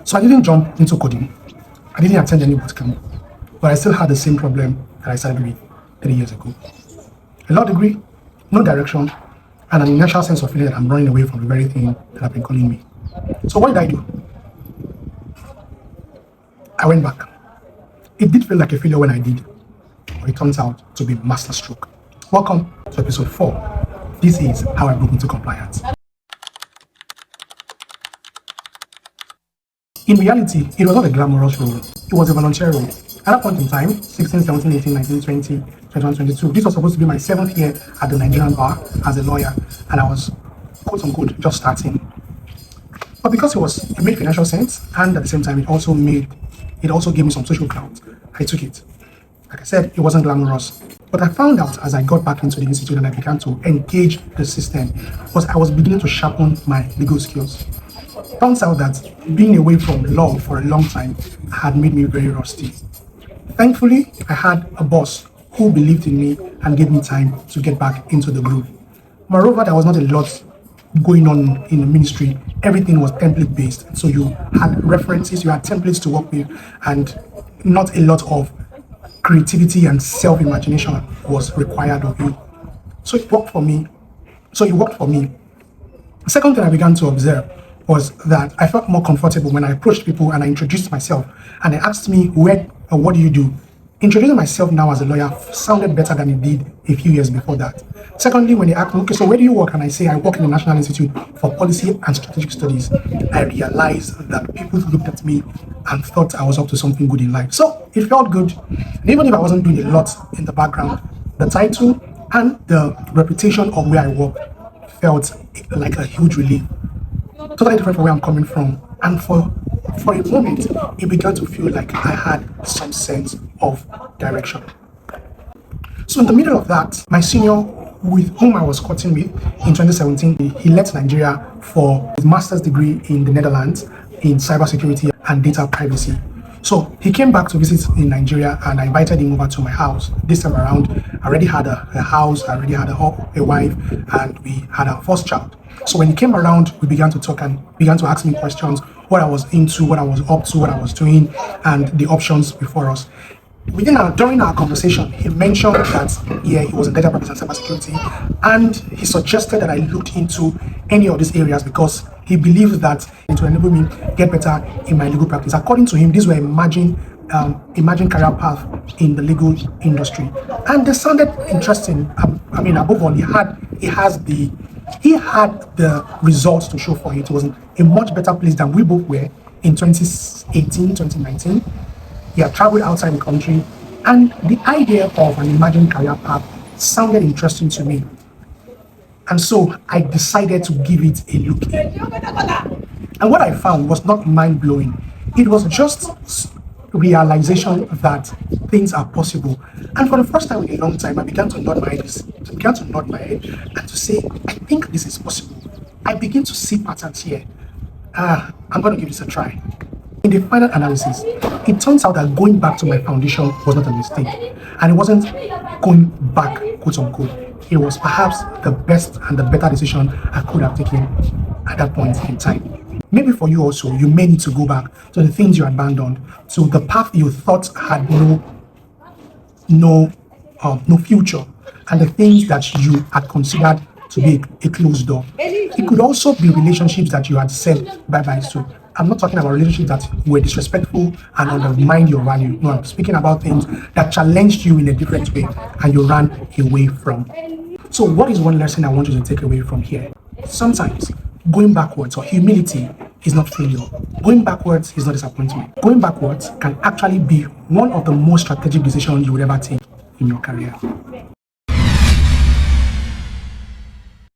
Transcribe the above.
So I didn't jump into coding. I didn't attend any bootcamp, but I still had the same problem that I started with 3 years ago. A law degree, no direction, and an initial sense of feeling that I'm running away from the very thing that have been calling me. So what did I do? I went back. It did feel like a failure when I did, but it turns out to be masterstroke. Welcome to episode 4. This is how I broke into compliance. In reality, it was not a glamorous role. It was a volunteer role. At that point in time, 16, 17, 18, 19, 20, 21, 22, this was supposed to be my 7th year at the Nigerian bar as a lawyer, and I was, quote unquote, just starting. But because it made financial sense, and at the same time, it also gave me some social clout, I took it. Like I said, it wasn't glamorous. But I found out as I got back into the institute and I began to engage the system, was I was beginning to sharpen my legal skills. Turns out that being away from law for a long time had made me very rusty. Thankfully, I had a boss who believed in me and gave me time to get back into the groove. Moreover, there was not a lot going on in the ministry. Everything was template based. So you had references, you had templates to work with, and not a lot of creativity and self-imagination was required of you. So it worked for me. The second thing I began to observe was that I felt more comfortable when I approached people and I introduced myself and they asked me, what do you do? Introducing myself now as a lawyer sounded better than it did a few years before that. Secondly, when they asked me, okay, so where do you work? And I say, I work in the National Institute for Policy and Strategic Studies. I realized that people looked at me and thought I was up to something good in life. So it felt good. And even if I wasn't doing a lot in the background, the title and the reputation of where I work felt like a huge relief. Totally different from where I'm coming from. And for a moment, it began to feel like I had some sense of direction. So in the middle of that, my senior, with whom I was courting with in 2017, he left Nigeria for his master's degree in the Netherlands in cybersecurity and data privacy. So he came back to visit in Nigeria and I invited him over to my house. This time around, I already had a house, I already had a wife, and we had our first child. So when he came around, we began to talk and began to ask me questions, what I was into, what I was up to, what I was doing, and the options before us. During our conversation, he mentioned that, he was in data privacy and cybersecurity, and he suggested that I looked into any of these areas because he believes that it will enable me get better in my legal practice. According to him, these were emerging career path in the legal industry, and they sounded interesting. Above all, he had the results to show for it. It was a much better place than we both were in 2018, 2019. He had traveled outside the country, and the idea of an emerging career path sounded interesting to me. And so I decided to give it a look in. And what I found was not mind-blowing. It was just realization that things are possible. And for the first time in a long time, I began to nod my head and to say, I think this is possible. I begin to see patterns here. I'm going to give this a try. In the final analysis, it turns out that going back to my foundation was not a mistake. And it wasn't going back, quote unquote. It was perhaps the best and the better decision I could have taken at that point in time. Maybe for you also, you may need to go back to the things you abandoned, to the path you thought had no future, and the things that you had considered to be a closed door. It could also be relationships that you had said bye-bye to. I'm not talking about relationships that were disrespectful and undermined your value. No, I'm speaking about things that challenged you in a different way and you ran away from. So what is one lesson I want you to take away from here? Sometimes going backwards or humility is not failure. Going backwards is not disappointment. Going backwards can actually be one of the most strategic decisions you would ever take in your career.